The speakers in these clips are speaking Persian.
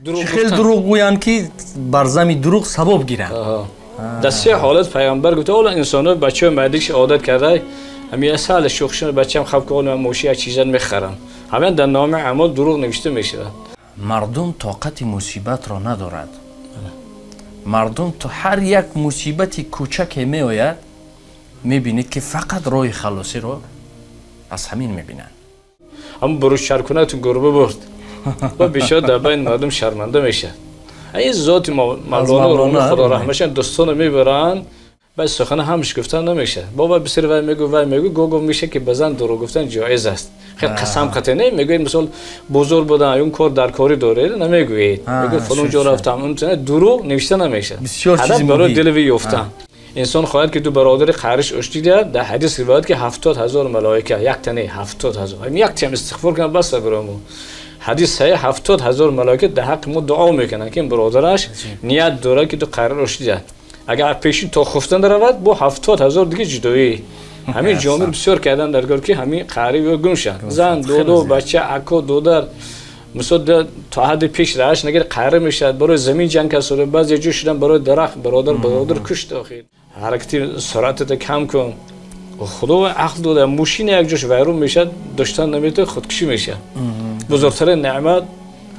خیلی دروغ گویان که بر زمین دروغ ثواب گیرن. در سه حالت پیامبر گفته اولا انسان‌ها بچه مردیش عادت کرده همین سال شوخشون بچه‌م خواب کنه موشی چیزا میخرن همین در نام اعمال دروغ نوشته میشه. مردم طاقت مصیبت را ندارد. مردم تو هر یک مصیبتی کوچک میآید میبینید که فقط راه خلاصی رو از همین میبینن. اما بروش شرکنه تو گربه برد و بیشتر در بین مردم شرمنده میشه. این ذات مولانا رومی خدا رحمتش دوستان میبرن بعد سخن همش گفتن نمیشه. بابا بسیار وای میگو گوگو میشه که بزن دروغ گفتن جایز است. خیلی قسم قطعی نه میگوید مثلا بزرگ بودن اون کار در کاری داره نمیگوید. میگه فلان جا رفتم اون دروغ نوشته نمیشه. هدف برای دل وی افتن. انسان خواهد که دو برادر خرش اشتی داد در حدیث روایت که 70,000 ملائکه یک تنه 70,000 هم یک تیم استغفار کنه بس برامو حدیث صحیح 70,000 ملائکه در حق ما دعا میکنن که این برادرش نیت داره که دو قرار اشتی داد اگر پیشین تا خفتن رود با 70,000 دیگه جدایی همین جامعه بسیار کردن درگار که همین قریب و گمشن زن دو بچه اکو دودر مثلا تا حد پیش راش نگیر قهر میشد برای زمین جنگ کسره بعض یه جو شدن برای درخت برادر کشت آخر حرکتی سرعتت کم کن خدا و عقل داده ماشین یک جوش ویرون میشد داشتن نمیته خودکشی میشه بزرگترین نعمت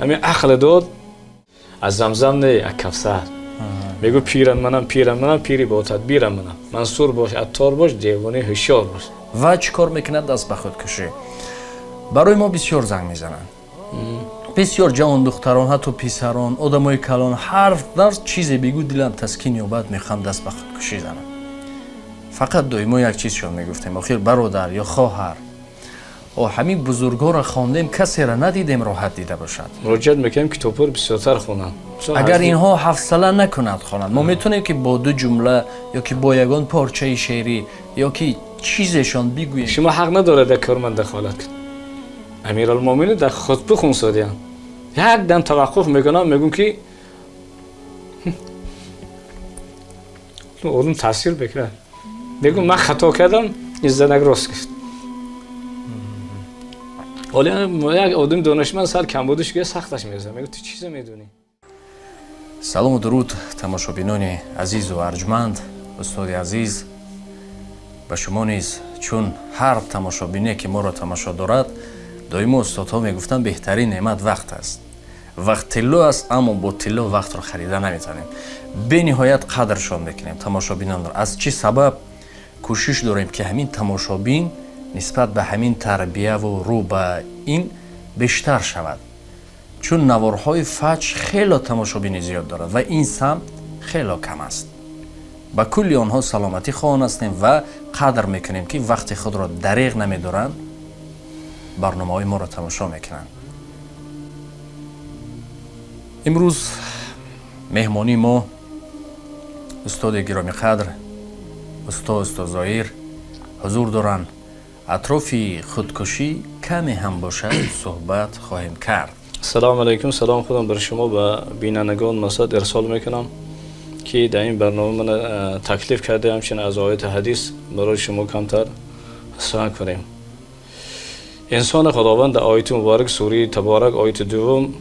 همین عقل داد از زمزم نه یک کوثر میگو پیرم منم پیری با تدبیرم منم منصور باش عطار باش دیوانه هوشیار باش. و چیکار میکنه دست به خودکشی؟ برای ما بسیار زنگ میزنن. بسیار جوان دختران حتی پسران آدمای کلان هر چیزی بگو دلم تسکین یابد میخوان دست به خودکشی زنن. فقط ما یک چیز شون میگفتیم آخر برادر یا خواهر او همین بزرگا را خواندیم کسی را ندیدیم راحت دیده باشد. مراجعه میکنیم کتابا رو بسیارتر خوانن. اگر اینها حوصله نکند خوانند ما میتونیم که با دو جمله یا که با یگان پارچه شعری یا که چیزشان بگوییم. شما حق نداره در کار من دخالت کنید. امیرالمومنین در خطبه خونسادیان یک دم توقف میکنم میگم که اون تاثیر بکنه میگم من خطا کردم این زنگ راست گفت ولی یک آدم دانشمند سر کمبودش که سختش میزنه میگم تو چیزی میدونی. سلام و درود تماشابینان عزیز و ارجمند. استاد عزیز به شما نیز چون هر تماشابینی که ما را تماشا دارد دائما استادها میگفتن بهترین نعمت وقت است. وقت طلو است اما با طلو وقت را خریده نمیتونیم. به نهایت قدرشان میکنیم تماشابینان را. از چه سبب کوشش داریم که همین تماشابین نسبت به همین تربیه و رو به این بیشتر شود. چون نوارهای فجر خیلی تماشابین زیاد دارد و این سمت خیلی کم است. با کلی آنها سلامتی خواهان هستیم و قدر میکنیم که وقت خود را دریغ نمیدارند برنامه‌های ما را تماشا میکنند. امروز مهمانی ما استاد گرامی قدر استاد زایر حضور دارند. اطراف خودکشی کمی هم باشد صحبت خواهیم کرد. سلام علیکم. سلام خودم برای شما و بینندگان مسعود ارسال میکنم که در این برنامه من تکلیف کرده همچنین از آیات حدیث برای شما کمتر سعی کنیم. انسان خداوند در آیت مبارک سوره تبارک آیت دوم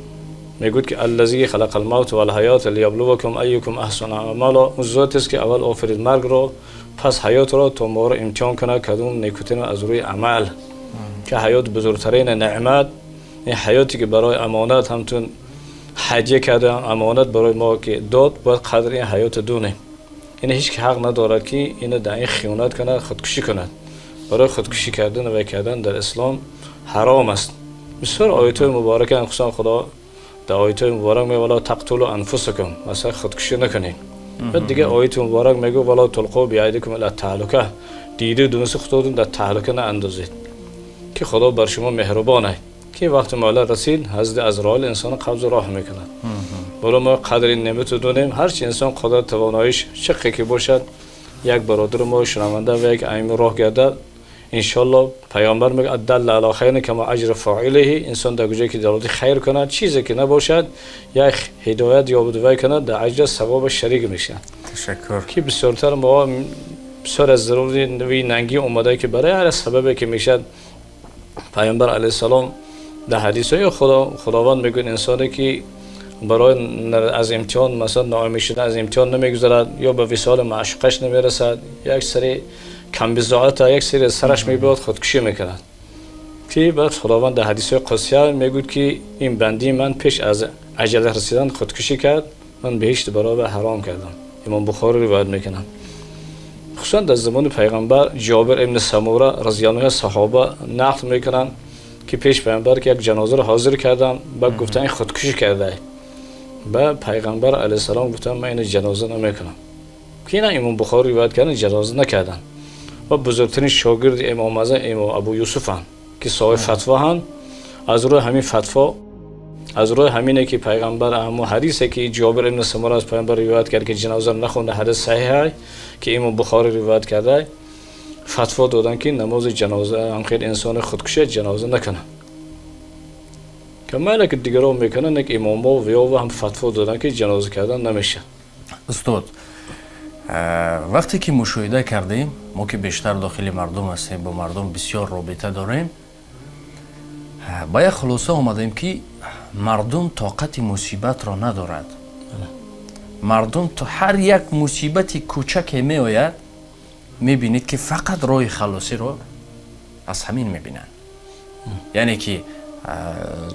میگوید که الذی خلق الموت والحیات لیبلوکم ایکم احسن عملا. اون ذات است که اول آفرید مرگ را پس حیات را تا ما را امتحان کنه کدوم نیکوترین از روی عمل که حیات بزرگترین نعمت این حیاتی که برای امانت همتون هدیه کرده امانت برای ما که داد باید قدر این حیات دونیم. این هیچ که حق ندارد که اینو در این خیانت کنه خودکشی کند. برای خودکشی کردن و کردن در اسلام حرام است. بسیار آیات مبارکه خصوصا خدا در آیات مبارک میگه ولا تقتلوا انفسکم مثلا خودکشی نکنین. بعد دیگه آیات مبارک میگه ولا تلقوا بایدیکم الی التهلکه دیده دونست خودتون در تهلکه ناندازید که خدا بر شما مهربانه که وقت مولا رسید حضرت عزرائیل انسان قبض راه میکنه. برای ما قدر این نعمت رو دونیم. هر چی انسان قدرت تواناییش چقدر که باشد یک برادر ما شنونده و یک ائمه راه گردد ان شاء الله پیامبر میگه دل علی خیر کما اجر فاعله. انسان در جایی که دلالت خیر کنه چیزی که نباشد یک هدایت یابد و کنه در اجر ثواب شریک میشه. تشکر. که بسیارتر ما بسیار از ضروری نوی ننگی اومده که برای هر سببی که میشد پیامبر علیه السلام در حدیث های خداوند میگن انسانی که برای از امتحان مثلا ناامید شدن از امتحان نمیگذرد یا به وصال معشوقش نمیرسد، یک سری کم بضاعت یک سری سرش میبرد خودکشی میکند. که بعد خداوند در حدیث قدسی میگوید که این بندی من پیش از اجل رسیدن خودکشی کرد، من بهشت برای حرام کردم. امام بخاری روایت میکنم. خصوصا در زمان پیغمبر جابر ابن سموره رضی الله عنه صحابه نقل میکنن که پیش پیغمبر که یک جنازه رو حاضر کردم، بعد گفتن این خودکشی کرده. با پیغمبر علیه السلام گفتن من این جنازه نمیکنم. که اینا امام بخاری روایت کردن جنازه نکردن. و بزرگترین شاگرد امام اعظم امام ابو یوسف هم که صاحب فتوا هم، از روی همین فتوا، از روی همینه که پیغمبر همون حدیثه که جابر ابن سموره از پیغمبر روایت کرد که جنازه نخونده، حدیث صحیحه که امام بخاری روایت کرده، فتوا دادن که نماز جنازه هم خیلی انسان خودکشی جنازه نکنه. که مالک دیگران میکنن یک امام و ویا هم فتوا دادن که جنازه کردن نمیشه. استاد وقتی که مشاهده کردیم، ما که بیشتر داخل مردم هستیم، با مردم بسیار رابطه داریم، با یک خلاصه آمدیم که مردم طاقت مصیبت را ندارد. مردم تو هر یک مصیبتی کوچک می آید میبینید که فقط راه خلاصی را از همین میبینن. یعنی که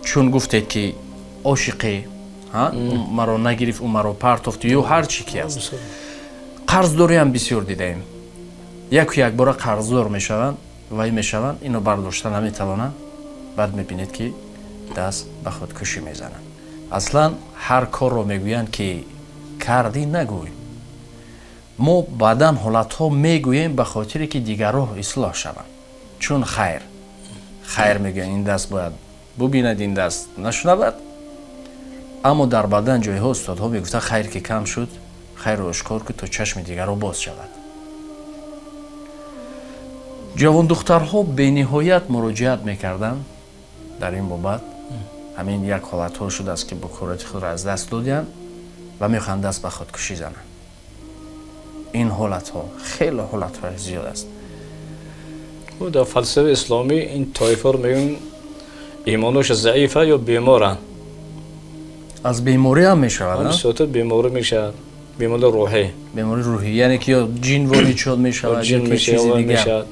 چون گفتید که عاشقی مرا نگرفت و مرا پرتافت یا هر چی که است، قرضداری هم بسیار دیدیم. یک بار قرضدار میشوند وای میشوند، اینو برداشتن نمیتوانند، بعد میبینید که دست به خودکشی میزنند. اصلا هر کار رو میگویند که کردی نگوی. ما بعدا حالت ها میگوییم به خاطر که دیگران اصلاح شوند. چون خیر میگن این دست باید ببیند، این دست نشنود، اما در بعدن جای ها استادها میگفتن خیر که کم شد، خیر رو اشکار که تا چشم دیگران باز شود. جوان دخترها به نهایت مراجعت میکردن در این بابت. همین یک حالت ها شده است که بکارت خود را از دست دادن و میخوان دست به خودکشی زنن. این حالت ها خیلی حالت های زیاد است. و در فلسفه اسلامی این طایفه رو میگن ایمانش ضعیفه یا بیمارن. از بیماری هم میشود؟ همین صورت بیماری میشه، بیماری روحی. بیماری روحی یعنی که یا جن وارد شد میشود، جن میشه و میشه.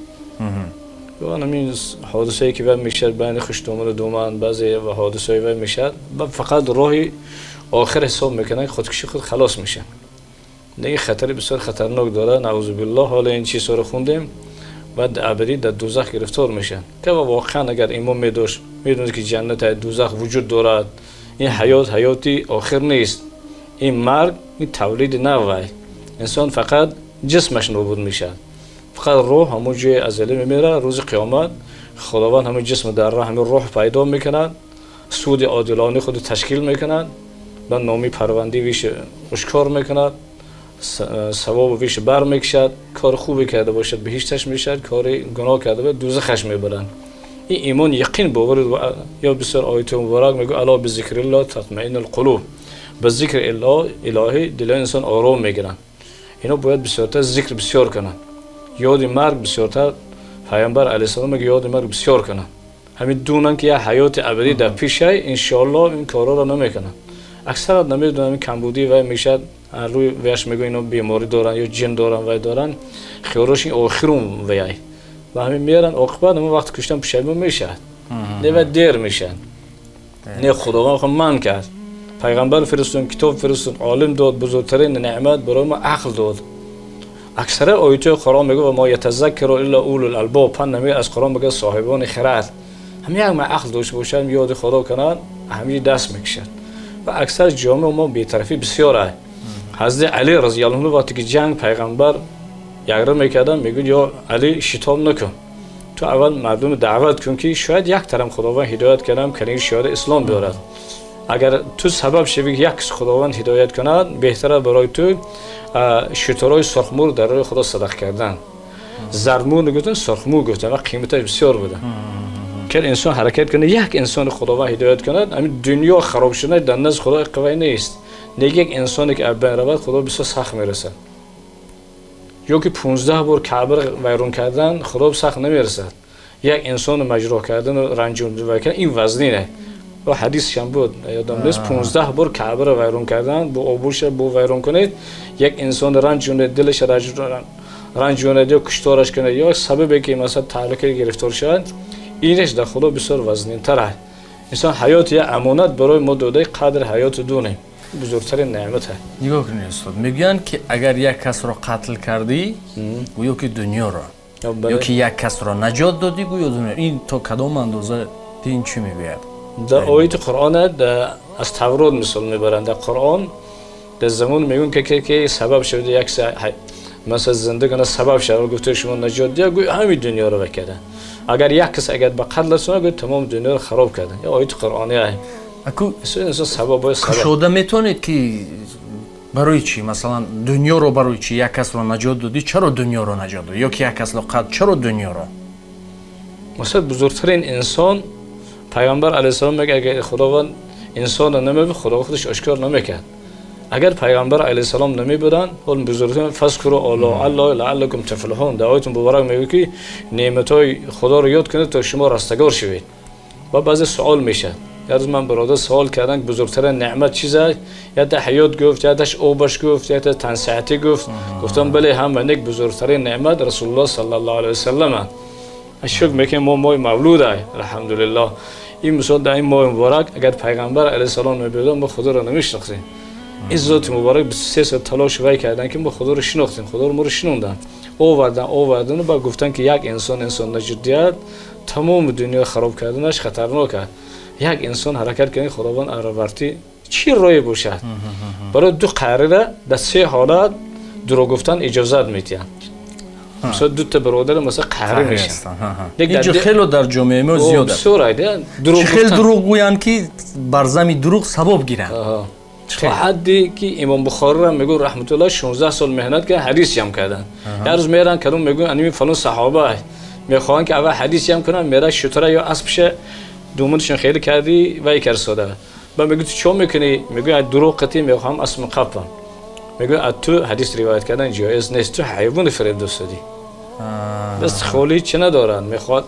و همین حادثه‌ای که میشه بین خشتومر دومان بعضی و حادثه‌ای میشه، فقط راهی آخر حساب میکنن خودکشی خود خلاص میشه. نه خطری بسیار خطرناک داره، نعوذ بالله. حالا این چیزا رو خوندیم بعد ابدی در دوزخ گرفتار میشن. که واقعا اگر ایمان میداشت میدونید که جنت دوزخ وجود دارد، این حیاتی آخر نیست، این مرگ این تولید نوعی، انسان فقط جسمش نابود میشه، فقط روح همون جای ازلی میمیره. روز قیامت خداوند همون جسم در راه همون روح پیدا میکنند، سود عادلانه خود تشکیل میکنند و نامی پروندی ویش اشکار میکند، ثواب ویش بر میکشد، کار خوبی کرده باشد بهشتش میشد، کار گناه کرده باشد دوزخش میبرند. این ایمان یقین باور. یا بسیار آیت مبارک میگه الا بذکر الله تطمئن القلوب، به ذکر الهی دل انسان آرام میگیرن. اینا باید بسیارتر ذکر بسیار کنن، یاد مرگ بسیارتر. پیامبر علیه السلام میگه یاد مرگ بسیار کنن، همین دونن که یه حیات ابدی در پیشه، ان شاء الله این کارا رو نمیکنن. اکثر نمیدونن کمبودی و میشه روی ویش میگه اینا بیماری دارن یا جن دارن و دارن، خیالش این آخرون ویای و همین میارن عاقبت اون وقت کشتن پشیمون میشه، نه و دیر میشن. نه خداوند خود من کرد، پیغمبر فرستون، کتاب فرستون، عالم داد، بزرگترین نعمت برای ما عقل داد. اکثر آیات قرآن میگه و ما یتذکر الا اولو الالباب، پند نمیگه از قرآن میگه صاحبان خرد. همین یک ما عقل داشته باشن یاد خدا کنن همین دست میکشن. و اکثر جامعه ما بی‌طرفی بسیاره. حضرت علی رضی الله عنه وقتی که جنگ پیغمبر یقره میکردن میگن یا علی شتاب نکن، تو اول مردم دعوت کن که شاید یک طرف خداوند هدایت کنم که این شعار اسلام بیارد. اگر تو سبب شوی یک خداوند هدایت کند، بهتره برای تو شترهای سرخمور در راه خدا صدقه کردن. زرمور نگفتن، سرخمور گفتن و قیمتش بسیار بوده. که انسان حرکت کنه، یک انسان خداوند هدایت کند، همین دنیا خراب شدن در نزد خدا قوی نیست. نه یک انسانی که ابن رود خدا بسیار سخت میرسد. یا که 15 بار کعبه ویران کردن خدا سخت نمیرسد. یک انسان مجروح کردن و رنجوندن این وزنی نه. و حدیث هم بود یادم نیست 15 بار کعبه رو ویران کردن با آبوش بو ویران کنید یک انسان رنجونه دلش رنجونه یا کشتارش کنه یا سببی که مثلا تعلق گرفتار شد اینش در خدا بسیار وزنین تره انسان حیات یا امانت برای ما داده قدر حیات دونه بزرگترین نعمت است. نگاه کنید استاد میگن که اگر یک کس را قتل کردی گویا که دنیا را یا که یک کس را نجات دادی گویا دنیا این تا کدام اندازه دین چی میگوید؟ در آیت قرآن از تورات مثال میبرند در قرآن در زمان میگن که سبب شده یک مثلا زندگان سبب شده گفته شما نجات دید گویا همین دنیا رو بکرده اگر یک کس اگر به قتل رسونه گویا تمام دنیا رو خراب کرده یا آیت قرآنی است. اکو سبب شده میتونید که برای چی مثلا دنیا رو برای چی یک کس رو نجات دادی چرا دنیا رو نجات دادی یا که یک کس رو قتل چرا دنیا رو مثلا بزرگترین انسان پیامبر علیه السلام میگه اگر خداوند انسان رو نمیبود خدا خودش آشکار نمیکرد اگر پیامبر علیه السلام نمیبودن اون بزرگترین فذکروا الله لعلکم تفلحون در آیت مبارک میگه که نعمت‌های خدا رو یاد کنید تا شما رستگار شوید و بعضی سوال میشه یاد من برادر سوال کردن بزرگترین نعمت چیزه یا تا حیات گفت یا تاش اوبش گفت یا تا تنسیحتی گفتم بله هم یک بزرگترین نعمت رسول الله صلی الله علیه و سلم اشک میکنم ما مولود ای الحمدلله این مثال در این ماه مبارک اگر پیغمبر علیه السلام نبودن ما خدا رو نمیشناختیم این ذات مبارک 3 سال تلاش وای کردن که ما خدا رو شناختیم خدا رو ما رو شنوندن آوردن و بعد گفتن که یک انسان نجات تمام دنیا خراب کردنش خطرناک است یک انسان حرکت کنه خداوند آورتی چی رای باشد برای دو قراره در 3 حالت دروغ گفتن اجازه میدن مثلا دو تا برادر مثلا قهر میشن اینجا خیلی در جامعه ما زیاد است خیلی دروغ گویند که بر زمین دروغ ثواب گیرند تا حدی که امام بخاری را میگه رحمت الله 16 سال مهنت کرد حدیث جمع کردن هر روز میرن کدوم میگن انمی فلان صحابه میخوان که اول حدیث جمع کنن میره شتره یا اسبش دومونشون خیلی کردی و یک ساده بعد میگه تو چون میکنی میگه دروغ قطعی میخوام اسم قبم میگه تو حدیث روایت کردن جایز نیست تو حیوان فریب دوستدی دست خالی چه ندارن میخواد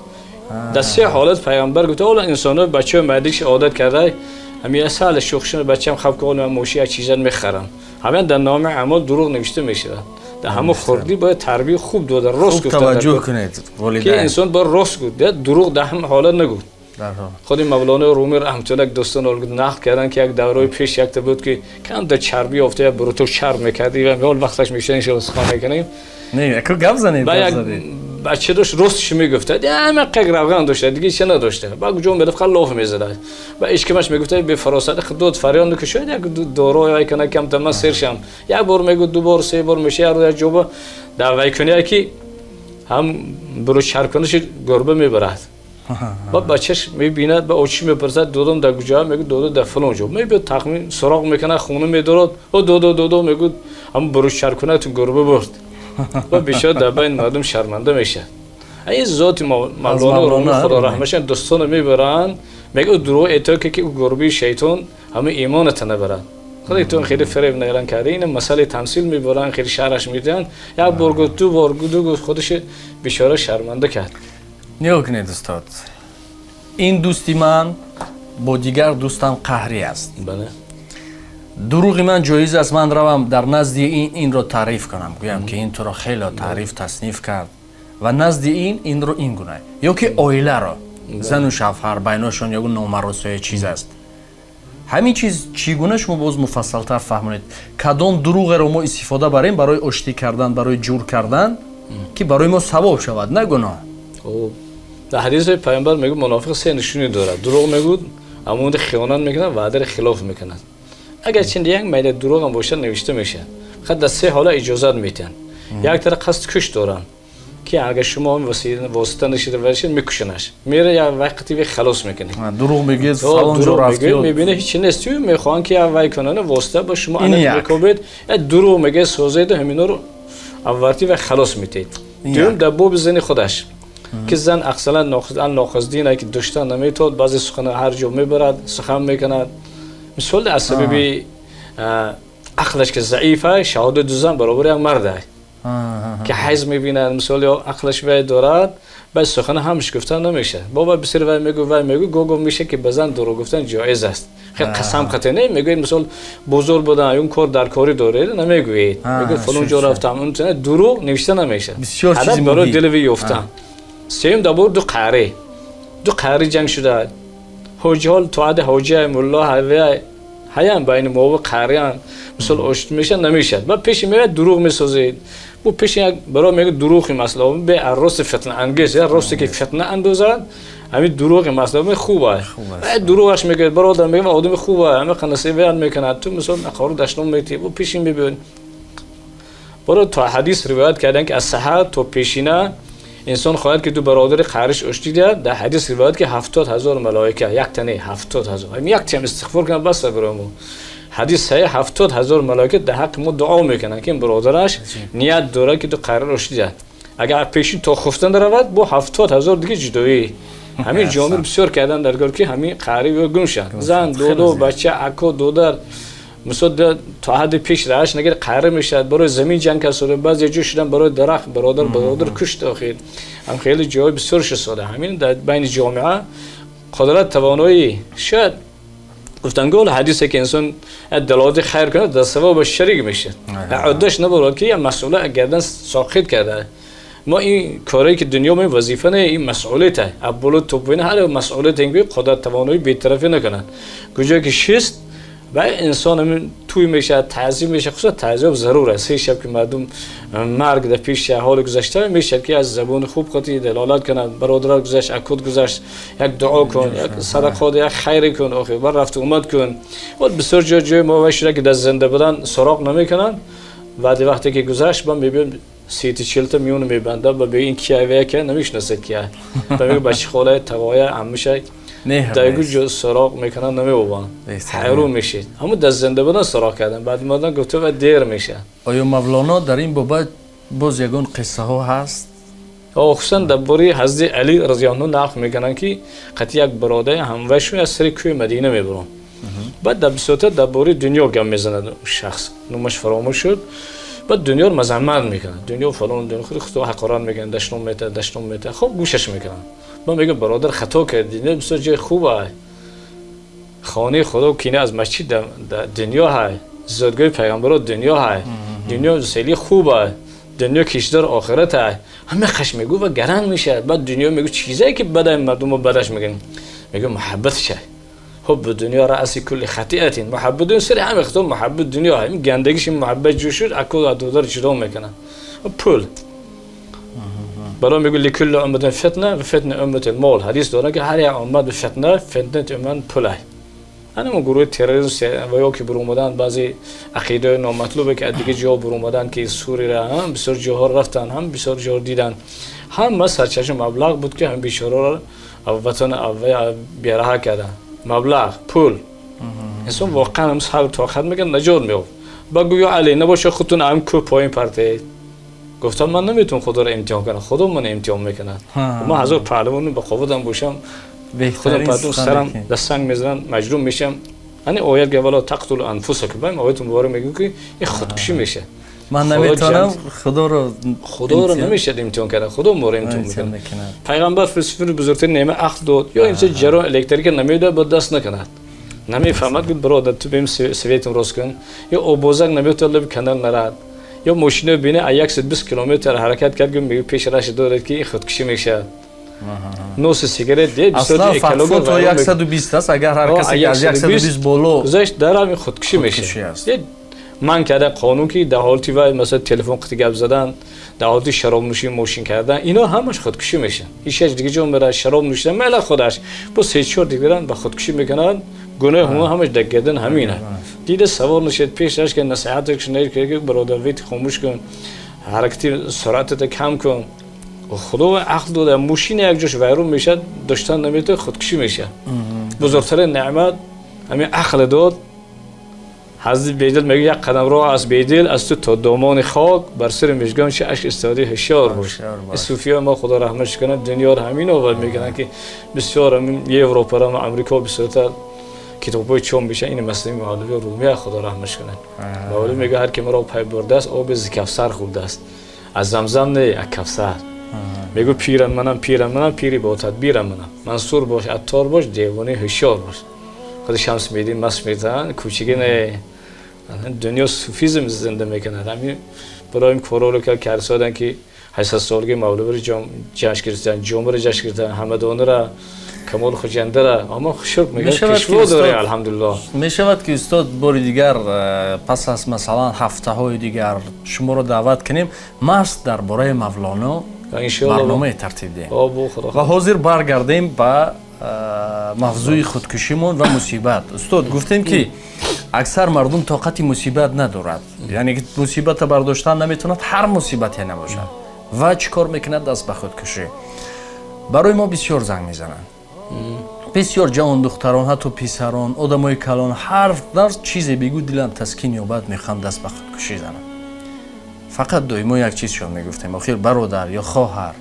در 3 حالت پیامبر گفته اول انسان‌ها بچه مردیش عادت کرده همین اصل شوخشون بچه‌م خواب که من موشی از چیزا میخرم همین در نام اعمال دروغ نوشته میشه در همه خوردی باید تربیت خوب داده راست گفته توجه کنید که انسان با راست گفت دروغ در هم حالت نگفت خود مولانا رومی رحمت الله دوستان نقل کردن که یک دوره پیش یک بود که کم در چربی افته برو تو چرب میکردی و اول وقتش میشه این خانه کنیم نه اکو گپ زنید بچه داشت راستش میگفته همه قگ روغن داشته دیگه چه نداشته بعد جون میرفت خیلی لاف میزد و اشکمش میگفته به فراست خودت فریاد که شاید یک دورو یا کنه کم تمام سرشم یک بار میگه 2 بار 3 بار میشه رو جوبه در وای کنه که هم برو چرب کنش گربه میبرد با بچهش میبیند با اوچی میپرسد دودم در کجا میگه دودو در فلان جو میبینه تخمین سراغ میکنه خونه میدارد او دودو میگه هم برو چرب کنه تو گربه برد و بیشتر در بین مردم شرمنده میشه این ذات مولانا خدا رحمتش دوستان میبرن میگه درو اعتراض که گربه شیطان همه ایمانت نبرن خدا تو خیلی فریب نگران کرده این مسئله تمثیل میبرن خیلی شرش میدن یک بارگو خودش بیچاره شرمنده کرد نگاه کنید استاد این دوستی من با دیگر دوستان قهری است بله دروغ من جایز است من روم در نزد این رو تعریف کنم گویم که این تو را خیلی تعریف تصنیف کرد و نزد این رو این گونه یا که عائله را زن و شوهر بیناشون یا نامراسای چیز است همین چیز چگونه شما باز مفصل‌تر فهمونید کدام دروغ رو ما استفاده بریم برای آشتی کردن برای جور کردن که برای ما ثواب شود نه گناه در حدیث پیامبر میگه منافق 3 نشونی داره دروغ میگه اما خیانت میکنه وعده خلاف میکنه اگر چند یک میل دروغ هم باشه نوشته میشه خود در 3 حالا اجازت میتن یک طرف قصد کش دارن که اگر شما واسطه نشید ورشید میکشنش میره یا وقتی به خلاص میکنه دروغ میگه فلان جو رفتی میبینه هیچ نیست میخوان که وای کنن واسطه با شما انت میکوبید دروغ میگه سوزید همینا رو اولتی و خلاص میتید دوم دبو بزنی خودش که زن اصلا ناخواسته که داشتن نمیتود بعضی سخن هر جو میبرد سخن میکند مثال از سبب عقلش که ضعیفه شهادت 2 زن برابر یک مرد است که حیض میبیند مثال عقلش وی دارد بس سخن همش گفتن نمیشه. بابا بسیر وای میگو گوگو میشه که بزن دروغ گفتن جایز است. خیلی قسم خطه نه میگوید مثلا بزرگ بودن اون کار در کاری داره نمیگوید. میگه فلان جا رفتم اون دروغ نوشته نمیشه. هدف برای دل وی یافتن. سیم دبور دو قهری جنگ شده. حجال توعد حجه مولا هیام بین ما و قهریان مثل اشت میشه نمیشه. و پیش میاد دروغ میسازید. بو پیش برای میگه دروغی مثلا به عروس فتنه انگیز یا عروسی که فتنه اندازد همین دروغی مثلا خوبه. دروغش میگه برادر میگه آدم خوبه همه خنثی بیان میکنه تو مثلا نخورو دشنم میتی بو پیش میبین. برای تا حدیث روایت کردن که از سحر تا پیشینه انسان خواهد که تو برادر قهرش اشتی داد. در حدیث روایت که 70,000 ملائکه یک تنه 70,000 یک تیم استغفار کنه بس برامو. حدیث صحیح 70,000 ملائکه در حق ما دعا میکنن که این برادرش نیت داره که تو قرار اشتی داد. اگر پیشین تا خفتن درود با 70,000 دیگه جدایی. همین جامعه بسیار کردن درگار که همین قهری و گمشن. زن دو بچه اکو دودر مثلا تا حد پیش راش نگیر قهر میشد برای زمین جنگ کسره بعض یه جو شدن برای درخت برادر کشت آخر هم خیلی جای بسیار شده. همین در بین جامعه قدرت توانایی شاید گفتن گول حدیثه که انسان دلالت خیر کنه در ثواب شریک میشه. عدش نبرد که یه مسئوله گردن ساخت کرده. ما این کاری که دنیا می وظیفه نه این مسئولیته. ابولو توپین هر مسئولیت اینگوی قدرت توانایی بی‌طرفی نکنن. کجا که شست و انسان توی میشه تعظیم میشه خصوصا تعظیم ضروره. سه شب که مردم مرگ در پیش حال گذشته میشه که از زبون خوب خودی دلالت کنن برادر گذشت اکود گذشت یک دعا کن یک صدقه یک خیر کن آخه بر رفت اومد کن. و بسیار جای ما وشره که در زنده بودن سراغ نمیکنن. بعد وقتی که گذشت من میبینم 30-40 تا میون میبنده و به این کیه که نمیشناسه کیه. و میگه بچه خاله توایه عمشه دایگو جو سراغ میکنن نمیوبان. حیرون میشید. همون دست زنده بودن سراغ کردن بعد مادن گفته و دیر میشه. آیا مولانا در این بابت باز یگان قصه ها هست؟ خصوصا درباره حضرت علی رضی الله عنه نقل میکنن که قطعی یک برادر هموشوی از سر کوی مدینه میبرن. بعد در بسیار درباره دنیا گم میزنه شخص نمش فراموش شد. بعد دنیا رو مذمت میکنن. دنیا فلان دنیا خود حقارت میکنن دشنم میته خب گوشش میکنن. من میگم برادر خطا کردی نه بسیار جای خوبه. خانه خدا کینه از مسجد در دنیا های زادگاه پیغمبر دنیا های دنیا سیلی خوبه دنیا کشدار آخرت های همه خش میگو و گران میشه. بعد دنیا میگو چیزایی که بده مردم رو بدش میگن میگه محبت شه حب دنیا رأس کل خطیئت. محبت دنیا سر همه خطا محبت دنیا های گندگیش محبت جوشود اکو دودار جدا میکنن پول. برای میگه لکل امت فتنه و فتنه امت المال. حدیث داره که هر یک امت به فتنه امت پوله. انا من گروه تروریست و یا که برومدن بعضی عقیده نامطلوبه که دیگه جا برومدن که سوری را هم بسیار جاها رفتن هم بسیار جا دیدن هم سرچشمه مبلغ بود که هم بیچاره را وطن بیرها کردن. مبلغ پول انسان واقعا هم صبر طاقت میگن نجات میافت. بگو یا علی نباشه خودتون هم کو پایین پرته. گفتم من نمیتونم خدا رو امتحان کنم خدا من امتحان میکنه. ما هزار پهلوان با قوتم باشم خودم پاتون سرم دستنگ میزنن مجروم میشم. یعنی آیت که ولا تقتل انفسکم باید آیت مبارک میگه که این خودکشی میشه. من نمیتونم خدا رو نمیشه امتحان کردن خدا ما رو امتحان میکنه. پیغمبر فلسفه بزرگترین نعمت عقل داد یا انسان جرا الکتریک نمیده با دست نکند. نمیفهمد که برادر تو بیم سویتم راست کن یا آبازک نمیتونه لب کانال نراد یا ماشین بینه 120 کیلومتر حرکت کرد که میگه پیش راش داره که خودکشی میشه. نوش سیگارت دید اصلا فقط تو 120 است اگر هر کسی از 120 بالا گذشت دارم خودکشی میشه. من کردم قانون که در حالتی و مثلا تلفن قطعی گپ زدن در حالتی شراب نوشی ماشین کردن اینا همش خودکشی میشه. هیچ دیگه جون برای شراب نوشیدن مال خودش با 3-4 دیگران با خودکشی میکنن. گناه همش دگدن همینه. دیده سوار نشد پیشش که نصیحتش نید که برادر ویت خاموش کن حرکتی سرعتت کم کن. خدا و عقل داده ماشین یک جوش ویرون میشه داشتن نمیتونه خودکشی میشه. بزرگترین نعمت همین عقل داد. حضرت بیدل میگه یک قدم راه از بیدل از تو دامان خاک بر سر مژگان شه اشک استادی هشیار باش. صوفیا ما خدا رحمتش کنه دنیا رو همین اول میگن که بسیار یه اروپا و امریکا بسیارتر کتابای چون میشه این مسئله مولوی رومی خدا رحمتش کنه. مولوی میگه هر کی مرا پای برده است آب از کوثر خورده است. از زمزم نه از کوثر. میگو پیرم منم پیری با تدبیرم منم، منصور باش عطار باش دیوانه هوشیار باش. خود شمس میدین مس میزن کوچیکی نه دنیا صوفیزم زنده میکنه. همین برای این کارا که کارسادن که 800 سالگی مولوی رو جشن گرفتن، جمعه رو جشن گرفتن، همدان را کمال خوشنده را اما شکر میگه کشور داره الحمدلله. میشود که استاد بار دیگر پس از مثلا هفته های دیگر شما رو دعوت کنیم مست درباره مولانا برنامه ترتیب دهیم و حاضر برگردیم به موضوع خودکشیمون و مصیبت. استاد گفتیم که اکثر مردم طاقت مصیبت ندارد، یعنی که مصیبت برداشتن نمیتوند، هر مصیبتی نباشد و چیکار میکند؟ دست به خودکشی. برای ما بسیار زنگ میزنند، بسیار جوان دختران، حتی پسران، آدمای کلان، هر چیزی بگو دلم تسکین یابد میخوام دست به خودکشی زنم. فقط ما یک چیز شون میگفتیم، آخر برادر یا خواهر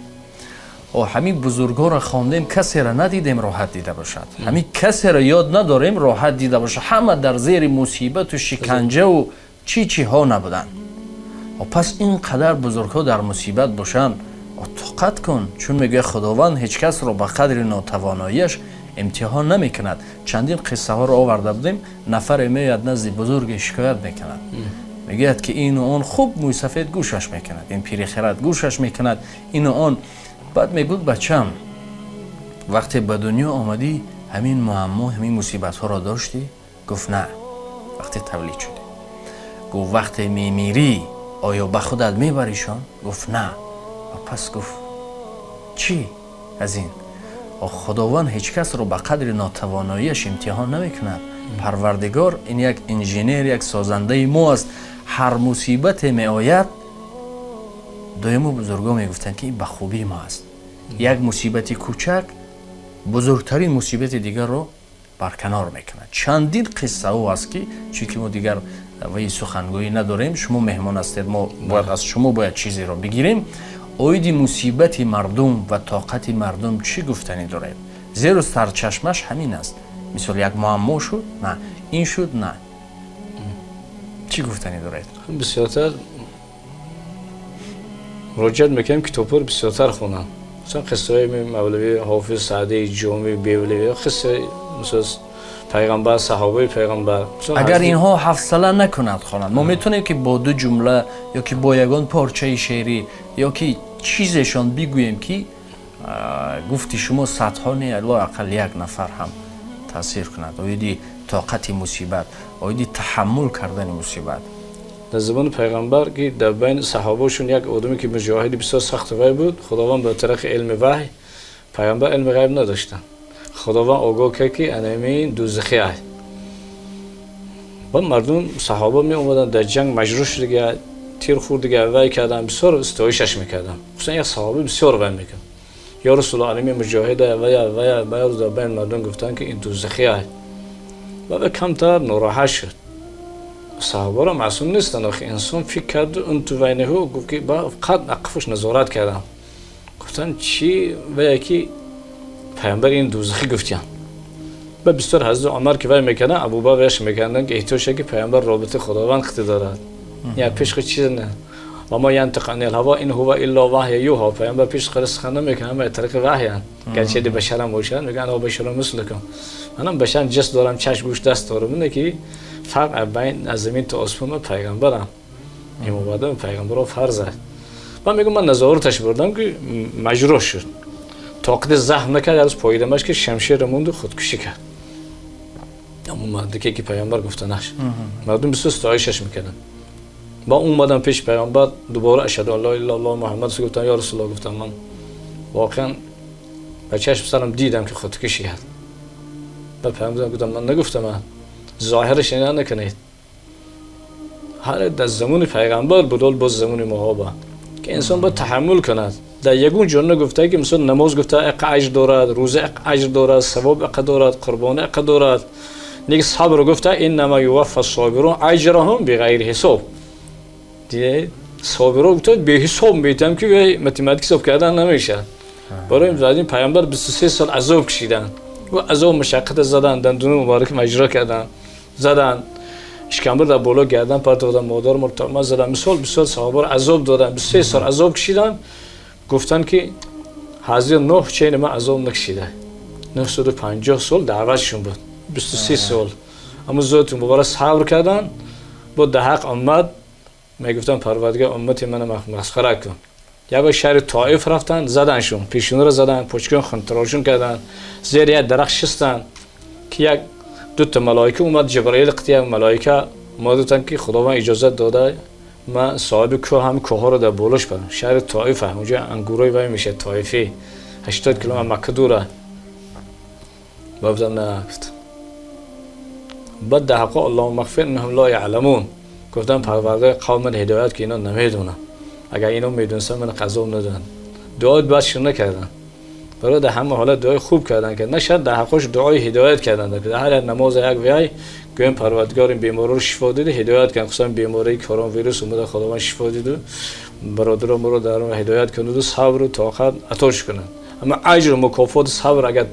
او همین بزرگا را خواندیم کسی را ندیدیم راحت دیده باشد، همین کسی را یاد نداریم راحت دیده باشد، همه در زیر مصیبت و شکنجه و چی ها نبودن. و پس اینقدر بزرگا در مصیبت باشن طاقت کن، چون میگه خداوند هیچ کس را به قدر ناتواناییش امتحان نمی کند. چندین قصه ها را آورده بودیم، نفر میاد نزد بزرگ شکایت میکند، میگه که این و آن خوب موی سفید گوشش میکند، این پیر خرد گوشش میکند، این و آن. بعد میگود بچم وقتی به دنیا آمدی همین معما همین مصیبت ها را داشتی؟ گفت نه. وقتی تولید شدی. گفت وقتی میمیری آیا به خودت میبریشان؟ گفت نه. و پس گفت چی از این؟ خداوند هیچ کس رو به قدر ناتواناییش امتحان نمیکند. پروردگار این یک انجینیر، یک سازنده ما است. هر مصیبت می آید دویمو بزرگا میگفتن که این به خوبی ما است. یک مصیبت کوچک بزرگترین مصیبت دیگر رو برکنار میکند. چندین قصه او است که چون که ما دیگر وی سخنگویی نداریم، شما مهمان هستید، ما باید از شما باید چیزی رو بگیریم. اویدی مصیبت مردم و طاقت مردم چی گفتنی دارد؟ زیر سرچشمش همین است. مثل یک معما شد نه، این شد نه، چی گفتنی دارد؟ بسیارتر مراجعت میکنیم کتاب رو بسیارتر خونم. مثلا قصه های مولوی حافظ سعدی جامی بیولی، قصه مثلا پیغمبر، صحابه پیغمبر. اگر اینها حوصله نکند خوانند، ما میتونیم که با دو جمله یا که با یگان پارچه شعری یا که چیزشان بگوییم که گفتی شما صدها نه الا اقل یک نفر هم تاثیر کند. اویدی طاقت مصیبت، اویدی تحمل کردن مصیبت. در زمان پیغمبر که در بین صحابهشون یک آدمی که مجاهدی بسیار سخت وحی بود، خداوند به طریق علم وحی، پیغمبر علم غیب نداشتن، خداوند آگاه کرد که انامین دوزخی است. و مردم صحابه می اومدن در جنگ مجروح دیگه، تیر خورد دیگه وحی کردن، بسیار استایشش میکردن. خصوصا یک صحابه بسیار وحی میکرد، یا رسول الله مجاهد و بیار در بین مردم گفتن که این دوزخی است. و کمتر ناراحت شد. صحابه را معصوم نیستن، آخه انسان فکر کرد اون تو وینه ها گفت که با قد اقفش نظارت کردم، گفتن چی و یکی پیامبر این دوزخی گفتیان. و بسیار حضرت عمر که وی میکنن، ابوبکر ویش میکنن که احتیاج که پیامبر رابطه خداوند خطی دارد، یا پیش خود چیز نه. و ما ینطق عن الهوا ان هو الا وحی یوحی، پیامبر پیش خود سخن نمیکنه، اما طریق وحی ان گرچه دی بشر باشن، میگن او بشر مثلکم، منم بشر جسم دارم، چشم گوش دست دارم، اینه که فرق بین از زمین تا آسمان پیغمبرم، این مبادم پیغمبر رو فرض است. من میگم من نظارتش بردم که مجروح شد، طاقت زخم نکرد، از پاییدمش که شمشیر موند و خودکشی کرد. اما مردی که پیغمبر گفتنش، مردم بسیار ستایشش میکردن. با اومدم پیش پیغمبر دوباره اشهد ان لا اله الا الله محمد رسول گفتم، یا رسول الله، گفتم من واقعا به چشم سرم دیدم که خودکشی کرد. بعد پیغمبر گفتم من نگفتم، من ظاهرش اینا نکنید. هر در زمان پیغمبر بود، باز زمان ما که انسان باید تحمل کند. در یگون جان گفته که مثلا نماز گفته اجر دارد، روزه اجر دارد، ثواب دارد، قربانه دارد. نیک صبر گفته انما یوفی الصابرون اجرهم بغیر حساب. دیگه صابرون گفته به حساب میتونم که متمتیک حساب کردن نمیشه. برای این پیغمبر 23 سال عذاب کشیدن و عذاب مشقت زدن، دندون مبارک اجرا کردن، زدن اشکمبر در بالا گردن پرت دادن، مادر مرتضی زدن، مثال صحابه عذاب دادن، 23 سال عذاب کشیدن. گفتن که حاضر 9 چین ما عذاب نکشیده 950 سال دعوتشون بود 23 سال اما زودتون مبارک صبر کردن با ده حق آمد میگفتن پروردگار امت من مسخره کن یا به شهر طائف رفتن زدنشون پیشون رو زدن پشکون خنتراشون کردن زیر یک درخت شستن که یک دو تا ملائکه اومد جبرائیل قطعه ملائکه اومدن که خداوند اجازه داده ما صاحب کوه هم کوه رو در بولش برم شهر طائف اونجا انگورای وای میشه طائفی 80 کیلومتر مکه دوره گفتن نه بعد ده حق الله مغفر انهم لا يعلمون گفتن پروردگار قوم من هدایت که اینا نمیدونن اگر اینا میدونستن من قضا ندادن دعای باشون نکردن برای در همه حالت دعای خوب کردن که نشد در حقش دعای هدایت کردن در هر نماز یک ویای گویم پروردگار این بیمار رو شفا داده هدایت کردن خصوصا بیماری کرونا ویروس اومده خداوند شفا داده برادران ما رو در هدایت کنند و صبر و طاقت عطاش کنند اما اجر و مکافات صبر اگر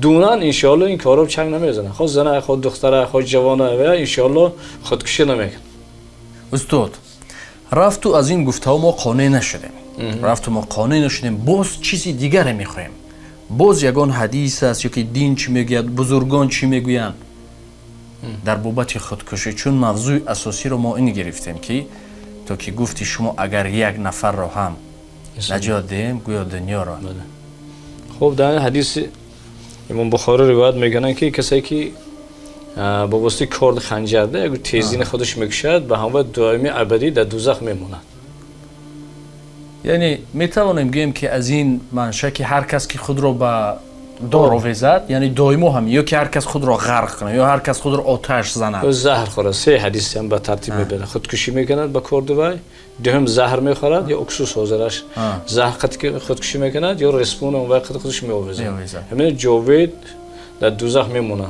دونن ان شاء الله این کارو چنگ نمیزنن خود زنه خود دختره خود جوانه و ان شاء الله خودکشی نمیکنن استاد رفت و از این گفته ها ما قانع نشدیم رفت و ما قانع نشدیم باز چیزی دیگر میخوایم باز یگان حدیث است یا که دین چی میگوید بزرگان چی میگویند در بابت خودکشی چون موضوع اساسی رو ما این گرفتیم که تو که گفتی شما اگر یک نفر رو هم نجات دهیم گویا دنیا را خب در حدیث امام بخاری روایت میکنن که کسی که با واسطه کارد خنجر ده اگر تیزین خودش میکشد به همراه دائمی ابدی در دوزخ میمونه یعنی میتوانیم بگیم که از این منشه که هر کس که خود را به دار آویزد یعنی دائما هم یا که هر کس خود را غرق کنه یا هر کس خود را آتش زند زهر خوره سه حدیث هم به ترتیب میبره خودکشی میکند با کارد وای دوم زهر میخورد یا اکسوس حاضرش زهر قد خودکشی میکند یا رسپون اون وقت خودش میآویزه همین جاوید در دوزخ میمونه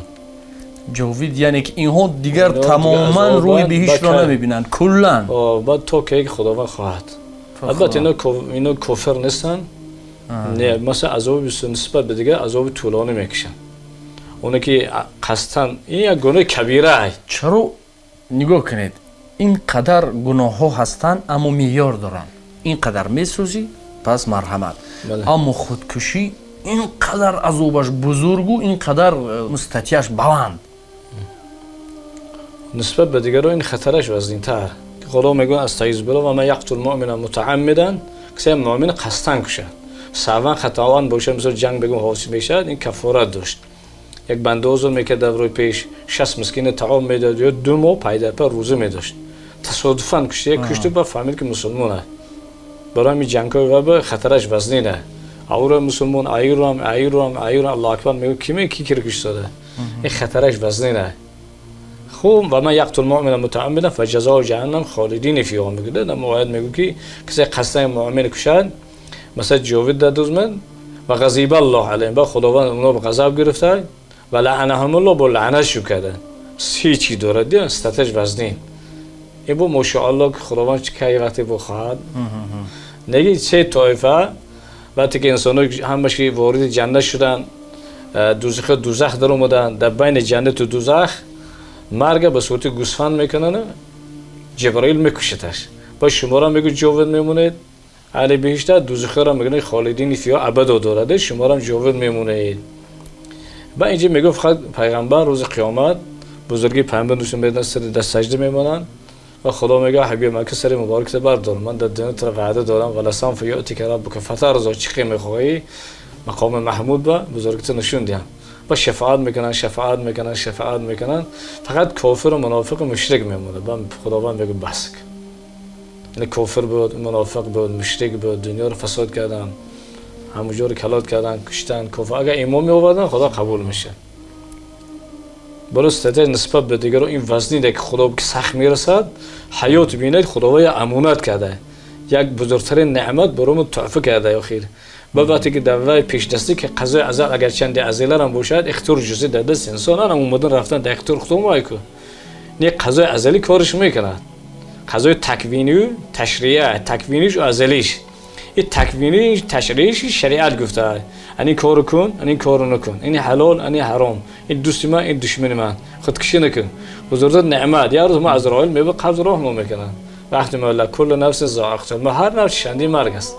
جاوید یعنی که اینها دیگر تماما روی بهشت را نمیبینند کلا بعد تو که خداوند خواهد البته اینا کفر نیستن نه مثلا عذاب نسبت به دیگه عذاب طولانی میکشن اون که قصدن این یک گناه کبیره چرا نگاه کنید این قدر گناه ها هستند اما معیار دارن این قدر میسوزی پس مرحمت اما خودکشی این قدر عذابش بزرگ و این قدر مستطیعش بلند نسبت به دیگران این خطرش وزن‌تر که خدا میگه استعیذ بالله و من یقتل مؤمنا متعمدا کسی مؤمن قصدن کشه سوان خطاوان باشه مثل جنگ بگم حاصل میشه این کفارت داشت یک بنده عذر میکرد در روی پیش 60 مسکین طعام میداد یا 2 ماه پای در پا روزه میداشت تصادفاً کشته کشته با فهمید که مسلمانه برای می جنگ و خطرش وزنینه اور مسلمان ایرام الله اکبر میگه کی کش داده این خطرش وزنینه خوب و من یقتل مؤمنا متعمدا فجزاء جهنم خالدین فیها میگه در موعد میگه که کسی قصد مؤمن کشد مثلا جاوید در دوزمن و غضب الله علیهم با خداوند اونا به غضب گرفته و لعنهم الله با لعنتشو کرده هیچی داره دی استاتش وزنین این با ماشاءالله که خداوند چه وقتی بخواد نگی چه طایفه وقتی که انسان همش وارد جنت شدن دوزخ در اومدن در بین جنت و دوزخ مرگ به صورت گوسفند میکنن جبرائیل میکشتش با شما را میگه جاوید میمونید علی بهشت دوزخ را میگن خالدین فیها ابدا دارد شما را جاوید میمونید با اینجا میگه فقط پیغمبر روز قیامت بزرگی پیامبر نشون میدن سر دست سجده میمونن و خدا میگه حبیب من که سر مبارک بردار من در دنیا تو وعده دارم ولا سوف یاتی که ربک فترضی چی میخوای مقام محمود با بزرگت نشون دیم با شفاعت میکنن فقط کافر و منافق و مشرک میمونه با خداوند میگه بس یعنی کافر بود منافق بود مشرک بود دنیا رو فساد کردن همونجا رو کلات کردن کشتن کافر اگر ایمان میآوردن خدا قبول میشه برست نسبت به دیگران این وزنی که خدا به سخت میرسد حیات بینید خداوند امانت کرده یک بزرگترین نعمت برام تحفه کرده اخیر با وقتی که در پیش دستی که قضای ازل اگر چند ازله هم باشد اختیار جزئی در دست انسان هم اومدن رفتن در اختیار خودم وایکو نه قضای ازلی کارش میکنه قضای تکوینی تشریع تکوینیش و ازلیش این تکوینی تشریعش شریعت گفته این کارو کن این کارو نکن این حلال این حرام این دوست من این دشمن من خودکشی نکن بزرگترین نعمت یا روز ما عزرائیل میبه قبض راه میکنن وقتی مولا کل نفس ذائقه ما هر نفس چندی مرگ است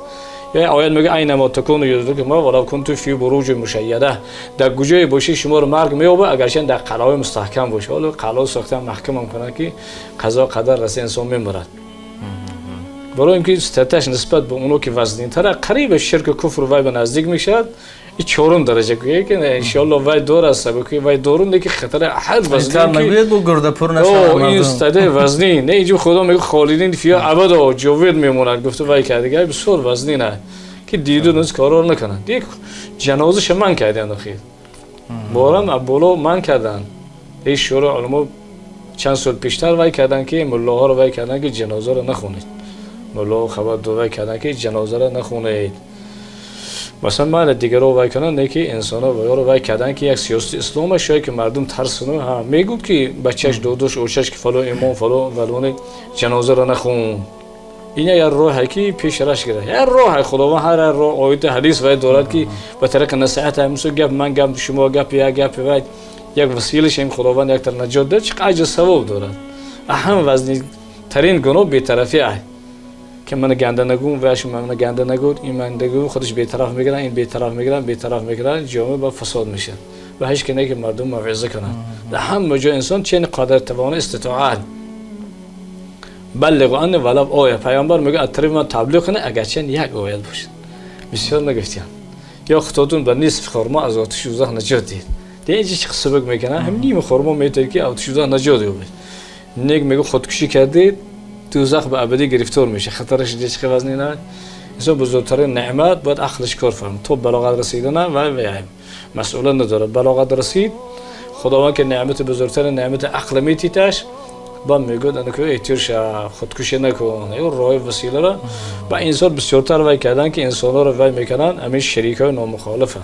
یا آیت میگه اینما تکونوا یدرککم ولو کنتم فی بروج مشیده، در کجای باشی شما رو مرگ میابه اگرچه در قلعه مستحکم باشه. حالا قلعه ساختن محکم هم کنه که قضا قدر رسه انسان میمرد. برای اینکه ستش نسبت به اونو که وزنین تره قریب شرک و کفر وای به نزدیک میشد. این چهارم درجه که که ان شاء الله وای دور است که وای دورون که خطر احد وزنین که نمیگوید بو گرده پر نشه. این استاده وزنین نه اینجا خدا میگه خالدین فیا ابدا جاوید میمونن. گفته وای کرده بسیار وزنینه که دیدو نز کارو نکنن. دیگه جنازه شمن کردن اخیر بارم ابولا من کردن. این شورای علما چند سال پیشتر وای کردن که ملاها رو وای کردن که جنازه رو نخونید. ملا خبر داده کردن که جنازه رو نخونید. مثلا من دیگر رو وای کردن نه که انسان ها رو وای کردن که یک سیاست اسلام شاید که مردم ترسونه ها میگو که بچهش دودوش اوچش که فلو امام فلو ولونه جنازه رو نخون. این یه راه که پیش راش گره. یه راه خداوند هر راه آیت حدیث وای دارد که به طریق نصیحت همسو گپ من گپ شما گپ یا گپ وای یک وسیله شیم خداوند یک تر نجات ده چقدر اجر ثواب دارد. اهم وزنی ترین گناه بی‌طرفی است که من گنده نگوم وش من گنده نگود این من نگو خودش بی‌طرف میگیرن این بی‌طرف میگیرن جامعه با فساد میشه و هیچ کنه که مردم موعظه کنن. در همه جا انسان چه قادر توان استطاعت بلغ ان ولو آیه پیامبر میگه اطریب من تبلیغ کنه اگرچه یک آیه باشه. بسیار نگفتیم یا خودتون به نصف خرما از آتش دوزخ نجات دید. دیگه چه سبب میکنه هم نیم خرما میتونه که آتش دوزخ نجات یابه. نیک میگه خودکشی کردید دوزخ به ابدی گرفتار میشه. خطرش دیگه چه وزنی نه. انسان بزرگترین نعمت باید عقلش کار کنه. تو بلاغت رسیدن و مسئول نداره. بلاغت رسید خداوند که نعمت بزرگترین نعمت عقل میتیتش با میگه که احتیاج خودکشی نکن. این راه وسیله را با انسان بسیارتر وای کردن که انسان را وای میکنن همین شریکای نامخالفه.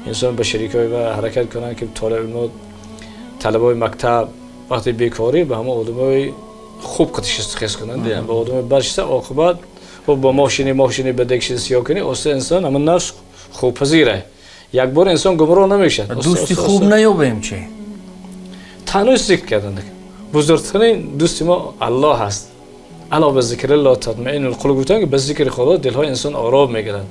انسان به شریکای و حرکت کنن که طلبای مکتب وقتی بیکاری به همه آدمای خوب کتش استخدام کنند. به آدم برشته عاقبت و با ماشینی به دکش سیاه کنی اصلا انسان همون نفس خوب پذیره. یک بار انسان گمراه نمیشه. دوستی خوب نیابیم چه؟ تنها ذکر کردن. بزرگترین دوست ما الله هست. الا به ذکر الله تطمئن القلوب. گفتن که به ذکر خدا دلهای انسان آرام میگیرند.